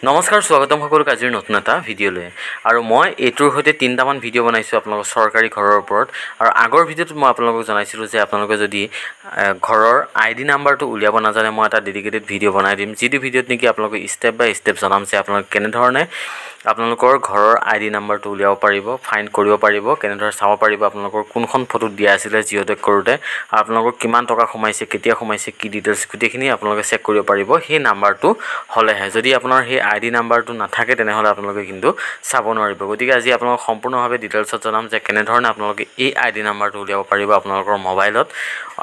নমস্কাৰ স্বাগতম সকলোক আজিৰ নতুন এটা ভিডিঅ'লৈ আৰু মই এইটোৰ সৈতে তিনিটামান ভিডিঅ' বনাইছোঁ আপোনালোকৰ চৰকাৰী ঘৰৰ ওপৰত আৰু আগৰ ভিডিঅ'টোত মই আপোনালোকক জনাইছিলোঁ যে আপোনালোকে যদি ঘৰৰ আইডি নাম্বাৰটো উলিয়াব নাজানে মই এটা ডেডিকেটেড ভিডিঅ' বনাই দিম যিটো ভিডিঅ'ত নেকি আপোনালোকে ষ্টেপ বাই ষ্টেপ জনাম যে আপোনালোকে কেনেধৰণে আপোনালোকৰ ঘৰৰ আইডি নাম্বাৰটো উলিয়াব পাৰিব ফাইণ্ড কৰিব পাৰিব কেনেদৰে চাব পাৰিব আপোনালোকৰ কোনখন ফটোত দিয়া আছিলে জিঅ'টেক কৰোঁতে আপোনালোকৰ কিমান টকা সোমাইছে কেতিয়া সোমাইছে কি ডিটেইলছ গোটেইখিনি আপোনালোকে চেক কৰিব পাৰিব সেই নাম্বাৰটো হ'লেহে যদি আপোনাৰ সেই আইডি নাম্বাৰটো নাথাকে তেনেহ'লে আপোনালোকে কিন্তু চাব নোৱাৰিব গতিকে আজি আপোনালোকক সম্পূৰ্ণভাৱে ডিটেইলছত জনাম যে কেনেধৰণে আপোনালোকে এই আইডি নাম্বাৰটো উলিয়াব পাৰিব আপোনালোকৰ মোবাইলত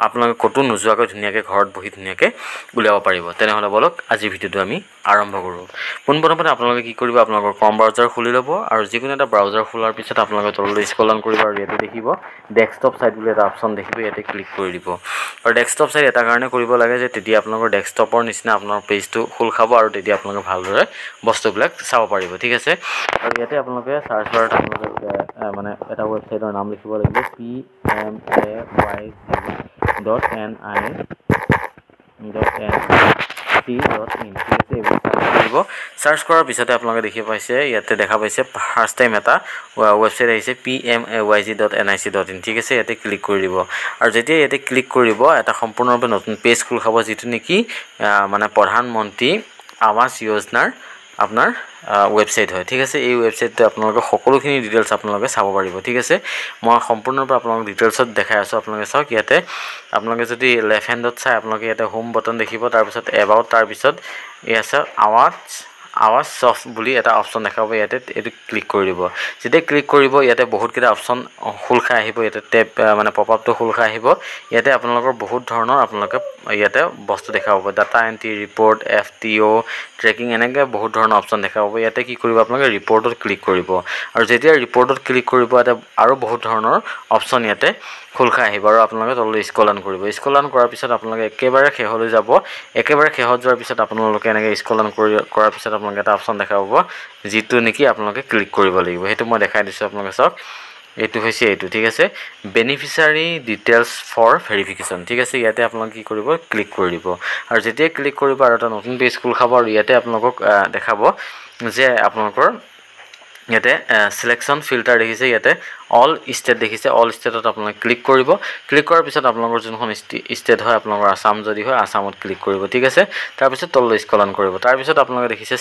আপোনালোকে ক'তো নোযোৱাকৈ ধুনীয়াকৈ ঘৰত বহি ধুনীয়াকৈ উলিয়াব পাৰিব তেনেহ'লে বলক আজিৰ ভিডিঅ'টো আমি আৰম্ভ কৰোঁ পোনপ্ৰথমতে আপোনালোকে কি কৰিব আপোনালোকৰ ক্ৰম ব্ৰাউজাৰ খুলি ল'ব আৰু যিকোনো এটা ব্ৰাউজাৰ খোলাৰ পিছত আপোনালোকে তললৈ স্ক্ৰল ডাউন কৰিব আৰু ইয়াতে দেখিব ডেস্কটপ সাইট বুলি এটা অপশ্যন দেখিব ইয়াতে ক্লিক কৰি দিব আৰু ডেস্কটপ সাইট এটা কাৰণে কৰিব লাগে যে তেতিয়া আপোনালোকৰ ডেস্কটপৰ নিচিনা আপোনাৰ পেজটো খোল খাব আৰু তেতিয়া আপোনালোকে ভালদৰে বস্তুবিলাক চাব পাৰিব ঠিক আছে আৰু ইয়াতে আপোনালোকে সাৰ্চ বাৰত আপোনালোকে মানে এটা ৱেবছাইটৰ নাম লিখিব লাগিব pmayz.nic.in ঠিক আছে এইবোৰ কৰিব সাৰ্চ কৰাৰ পিছতে আপোনালোকে দেখি পাইছে ইয়াতে দেখা পাইছে ফাৰ্ষ্ট টাইম এটা ৱেবছাইট আহিছে pmayz.nic.in ঠিক আছে ইয়াতে ক্লিক কৰি দিব আৰু যেতিয়া ইয়াতে ক্লিক কৰিব এটা সম্পূৰ্ণৰূপে নতুন পেজ খোল খাব যিটো নেকি মানে প্ৰধানমন্ত্ৰী আৱাস যোজনাৰ আপোনাৰ ৱেবছাইট হয় ঠিক আছে এই ৱেবছাইটটো আপোনালোকে সকলোখিনি ডিটেইলছ আপোনালোকে চাব পাৰিব ঠিক আছে মই সম্পূৰ্ণৰূপে আপোনালোকক ডিটেইলছত দেখাই আছোঁ আপোনালোকে চাওক ইয়াতে আপোনালোকে যদি লেফ্ট হেণ্ডত চাই আপোনালোকে ইয়াতে হোম বটন দেখিব তাৰপিছত এবাউট তাৰপিছত এই আছে আৱাজ সফট বুলি এটা অপশ্যন দেখাব ইয়াতে এইটো ক্লিক কৰি দিব যেতিয়া ক্লিক কৰিব ইয়াতে বহুতকেইটা অপশ্যন খোল খাই আহিব ইয়াতে টেপ মানে পপ আপটো খোল খাই আহিব ইয়াতে আপোনালোকৰ বহুত ধৰণৰ আপোনালোকে ইয়াতে বস্তু দেখা পাব data entry report FTO tracking এনেকৈ বহুত ধৰণৰ অপশ্যন দেখা পাব ইয়াতে কি কৰিব আপোনালোকে ৰিপৰ্টত ক্লিক কৰিব আৰু যেতিয়া ৰিপৰ্টত ক্লিক কৰিব ইয়াতে আৰু বহুত ধৰণৰ অপশ্যন ইয়াতে খোল খাই আহিব আৰু আপোনালোকে তললৈ স্ক্ৰল ডাউন কৰিব স্ক্ৰল ডাউন কৰাৰ পিছত আপোনালোকে একেবাৰে শেহলৈ যাব একেবাৰে শেহত যোৱাৰ পিছত আপোনালোকে এনেকৈ স্ক্ৰল ডাউন কৰাৰ পিছত আপোনালোকে এটা অপশ্যন দেখা পাব যিটো নেকি আপোনালোকে ক্লিক কৰিব লাগিব সেইটো মই দেখাই দিছোঁ আপোনালোকে চাওক এইটো হৈছে এইটো ঠিক আছে বেনিফিচিয়াৰী ডিটেইলছ ফৰ ভেৰিফিকেশ্যন ঠিক আছে ইয়াতে আপোনালোকে কি কৰিব ক্লিক কৰি দিব আৰু যেতিয়া ক্লিক কৰিব আৰু এটা নতুন পেজ খোল খাব আৰু ইয়াতে আপোনালোকক দেখাব যে আপোনালোকৰ ইয়াতে সিলেকশ্যন ফিল্টাৰ দেখিছে ইয়াতে অল ষ্টেট দেখিছে অল ষ্টেটত আপোনালোকে ক্লিক কৰিব ক্লিক কৰাৰ পিছত আপোনালোকৰ যোনখন ষ্টেট হয় আপোনালোকৰ আসাম যদি হয় আসামত ক্লিক কৰিব ঠিক আছে তাৰপিছত তললৈ স্ক্ৰল ডাউন কৰিব তাৰপিছত আপোনালোকে দেখিছে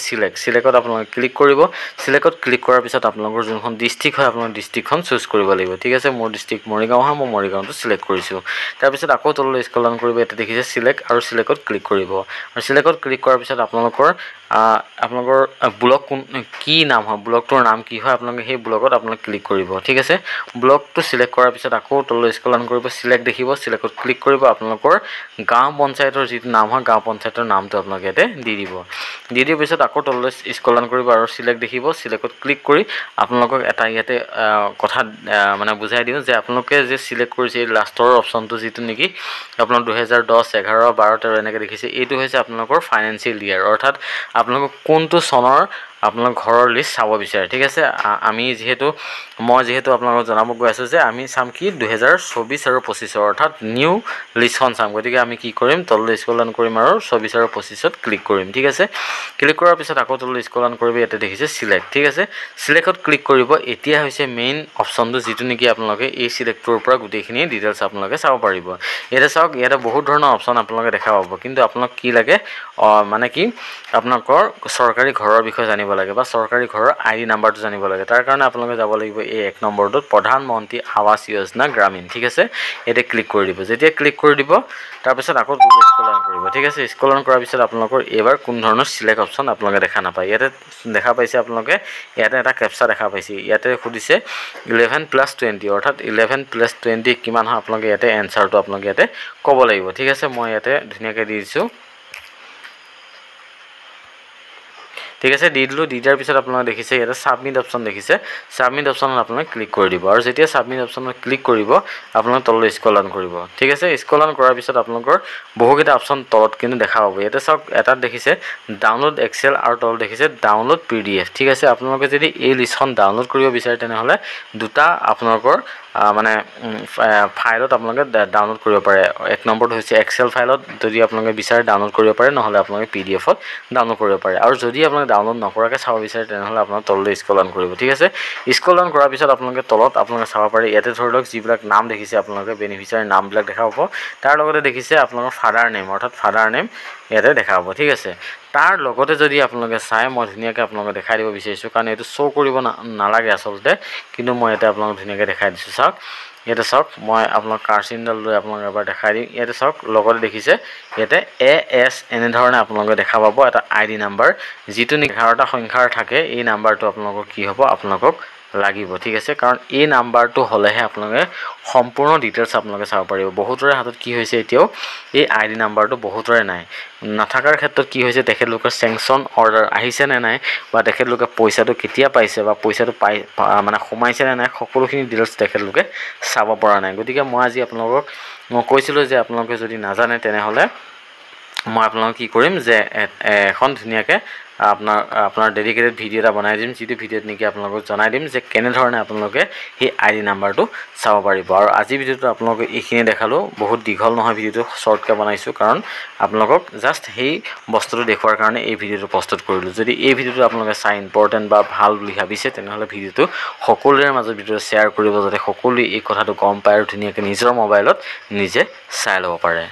চিলেক্টত আপোনালোকে ক্লিক কৰিব চিলেক্টত ক্লিক কৰাৰ পিছত আপোনালোকৰ যোনখন ডিষ্ট্ৰিক্ট হয় আপোনালোকৰ ডিষ্ট্ৰিক্টখন চুজ কৰিব লাগিব ঠিক আছে মোৰ ডিষ্ট্ৰিক্ট মৰিগাঁও হয় মই মৰিগাঁওটো চিলেক্ট কৰিছোঁ তাৰপিছত আকৌ তললৈ স্ক্ৰল ডাউন কৰিব ইয়াতে দেখিছে চিলেক্ট আৰু চিলেক্টত ক্লিক কৰিব আৰু চিলেক্টত ক্লিক কৰাৰ পিছত আপোনালোকৰ ব্লক কি নাম হয় ব্লকটোৰ নাম কি হয় আপোনালোকে সেই ব্লকত আপোনালোকে ক্লিক কৰিব ঠিক আছে ব্লকটো সিলেক্ট কৰাৰ পিছত আকৌ তললৈ স্ক্ৰল ডাউন কৰিব সিলেক্ট দেখিব সিলেক্টত ক্লিক কৰিব আপোনালোকৰ গাঁও পঞ্চায়তৰ যিটো নাম হয় গাঁও পঞ্চায়তৰ নামটো আপোনালোকে ইয়াতে দি দিয়াৰ পিছত আকৌ তললৈ স্ক্ৰল ডাউন কৰিব আৰু সিলেক্ট দেখিব সিলেক্টত ক্লিক কৰি আপোনালোকক এটা ইয়াতে কথা মানে বুজাই দিওঁ যে আপোনালোকে যে সিলেক্ট কৰিছে এই লাষ্টৰ অপশ্যনটো যিটো নেকি আপোনাৰ 2010 11 12 13 এনেকৈ দেখিছে এইটো হৈছে আপোনালোকৰ ফাইনেন্সিয়েল ইয়াৰ অৰ্থাৎ আপোনালোকক কোনটো চনৰ আপোনালোক ঘৰৰ লিষ্ট চাব বিচাৰে ঠিক আছে মই যেহেতু আপোনালোকক জনাব গৈ আছোঁ যে আমি চাম কি 2024 আৰু 25 অৰ্থাৎ নিউ লিষ্টখন চাম গতিকে আমি কি কৰিম তললৈ স্ক্ৰল ডাউন কৰিম আৰু 24 আৰু 25ত ক্লিক কৰিম ঠিক আছে ক্লিক কৰাৰ পিছত আকৌ তললৈ স্ক্ৰল ডাউন কৰিব ইয়াতে দেখিছে চিলেক্ট ঠিক আছে চিলেক্টত ক্লিক কৰিব এতিয়া হৈছে মেইন অপশ্যনটো যিটো নেকি আপোনালোকে এই চিলেক্টৰ পৰা গোটেইখিনি ডিটেইলছ আপোনালোকে চাব পাৰিব ইয়াতে চাওক ইয়াতে বহুত ধৰণৰ অপশ্যন আপোনালোকে দেখা পাব কিন্তু আপোনাক কি লাগে মানে কি আপোনালোকৰ চৰকাৰী ঘৰৰ বিষয়ে জানিব লাগে বা চৰকাৰী ঘৰৰ আইডি নাম্বাৰটো জানিব লাগে তাৰ কাৰণে আপোনালোকে যাব লাগিব এই এক নম্বৰটোত প্ৰধানমন্ত্ৰী আৱাস যোজনা গ্ৰামীণ ঠিক আছে ইয়াতে ক্লিক কৰি দিব যেতিয়া ক্লিক কৰি দিব তাৰপিছত আকৌ স্ক্ৰল ডাউন কৰিব ঠিক আছে স্ক্ৰল ডাউন কৰাৰ পিছত আপোনালোকৰ এবাৰ কোন ধৰণৰ সিলেক্ট অপশ্যন আপোনালোকে দেখা নাপায় ইয়াতে দেখা পাইছে আপোনালোকে ইয়াতে এটা কেপচা দেখা পাইছে ইয়াতে সুধিছে 11+20 অৰ্থাৎ 11+20 কিমান হয় আপোনালোকে ইয়াতে এনসাৰটো আপোনালোকে ইয়াতে ক'ব লাগিব ঠিক আছে মই ইয়াতে ধুনীয়াকৈ দি দিছোঁ ঠিক আছে দি দিয়াৰ পিছত আপোনালোকে দেখিছে ইয়াতে সাবমিট অপশ্যন দেখিছে সাবমিট অপশ্যনত আপোনালোকে ক্লিক কৰি দিব আৰু যেতিয়া সাবমিট অপশ্যনত ক্লিক কৰিব আপোনালোকে তললৈ স্ক্ৰল ডাউন কৰিব ঠিক আছে স্ক্ৰল ডাউন কৰাৰ পিছত আপোনালোকৰ বহুকেইটা অপশ্যন তলত কিন্তু দেখা পাব ইয়াতে চাওক এটাত দেখিছে ডাউনলোড এক্সেল আৰু তলত দেখিছে ডাউনলোড PDF ঠিক আছে আপোনালোকে যদি এই লিষ্টখন ডাউনলোড কৰিব বিচাৰে তেনেহ'লে দুটা আপোনালোকৰ মানে ফাইলত আপোনালোকে ডাউনলোড কৰিব পাৰে। 1 নম্বৰটো হৈছে এক্সেল ফাইলত যদি আপোনালোকে বিচাৰে ডাউনলোড কৰিব পাৰে, নহ'লে আপোনালোকে PDF-ত ডাউনলোড কৰিব পাৰে। আৰু যদি আপোনালোকে ডাউনলোড নকৰাকৈ চাব বিচাৰে তেনেহ'লে আপোনাৰ তললৈ স্ক্ৰল ডাউন কৰিব, ঠিক আছে। স্ক্ৰল ডাউন কৰাৰ পিছত আপোনালোকে তলত আপোনালোকে চাব পাৰে, ইয়াতে ধৰি লওক যিবিলাক নাম দেখিছে আপোনালোকে বেনিফিচিয়াৰী নামবিলাক দেখা পাব। তাৰ লগতে দেখিছে আপোনালোকৰ ফাদাৰ নেম, অৰ্থাৎ ফাদাৰ নেম ইয়াতে দেখা পাব, ঠিক আছে। তাৰ লগতে যদি আপোনালোকে চাই, মই ধুনীয়াকৈ আপোনালোকে দেখাই দিব বিচাৰিছোঁ, কাৰণ এইটো শ্ব' কৰিব নালাগে আচলতে, কিন্তু মই ইয়াতে আপোনালোকক ধুনীয়াকৈ দেখাই দিছোঁ। চাওক ইয়াতে চাওক, মই আপোনাক কাৰ চিনডাল লৈ আপোনালোকক এবাৰ দেখাই দিম। ইয়াতে চাওক লগতে দেখিছে ইয়াতে AS এনেধৰণে আপোনালোকে দেখা পাব এটা ID নাম্বাৰ, যিটো 11টা সংখ্যাৰ থাকে। এই নাম্বাৰটো আপোনালোকৰ কি হ'ব, আপোনালোকক লাগিব, ঠিক আছে। কাৰণ এই নাম্বাৰটো হ'লেহে আপোনালোকে সম্পূৰ্ণ ডিটেইলছ আপোনালোকে চাব পাৰিব। বহুতৰে হাতত কি হৈছে, এতিয়াও এই ID নাম্বাৰটো বহুতৰে নাই। নাথাকাৰ ক্ষেত্ৰত কি হৈছে, তেখেতলোকৰ চেংচন অৰ্ডাৰ আহিছে নে নাই, বা তেখেতলোকে পইচাটো কেতিয়া পাইছে, বা পইচাটো মানে সোমাইছে নে নাই, সকলোখিনি ডিটেইলছ তেখেতলোকে চাব পৰা নাই। গতিকে মই আজি আপোনালোকক কৈছিলোঁ যে আপোনালোকে যদি নাজানে তেনেহ'লে মই আপোনালোকক কি কৰিম যে এখন ধুনীয়াকৈ আপোনাৰ ডেডিকেটেড ভিডিঅ' এটা বনাই দিম, যিটো ভিডিঅ'ত নেকি আপোনালোকক জনাই দিম যে কেনেধৰণে আপোনালোকে সেই ID নাম্বাৰটো চাব পাৰিব। আৰু আজি ভিডিঅ'টো আপোনালোকক এইখিনি দেখালোঁ, বহুত দীঘল নহয়, ভিডিঅ'টো শ্বৰ্টকৈ বনাইছোঁ, কাৰণ আপোনালোকক জাষ্ট সেই বস্তুটো দেখুৱাৰ কাৰণে এই ভিডিঅ'টো প্ৰস্তুত কৰিলোঁ। যদি এই ভিডিঅ'টো আপোনালোকে চাই ইম্পৰ্টেণ্ট বা ভাল বুলি ভাবিছে তেনেহ'লে ভিডিঅ'টো সকলোৰে মাজত ভিডিঅ'টো শ্বেয়াৰ কৰিব, যাতে সকলোৱে এই কথাটো গম পায় আৰু ধুনীয়াকৈ নিজৰ মোবাইলত নিজে চাই ল'ব পাৰে।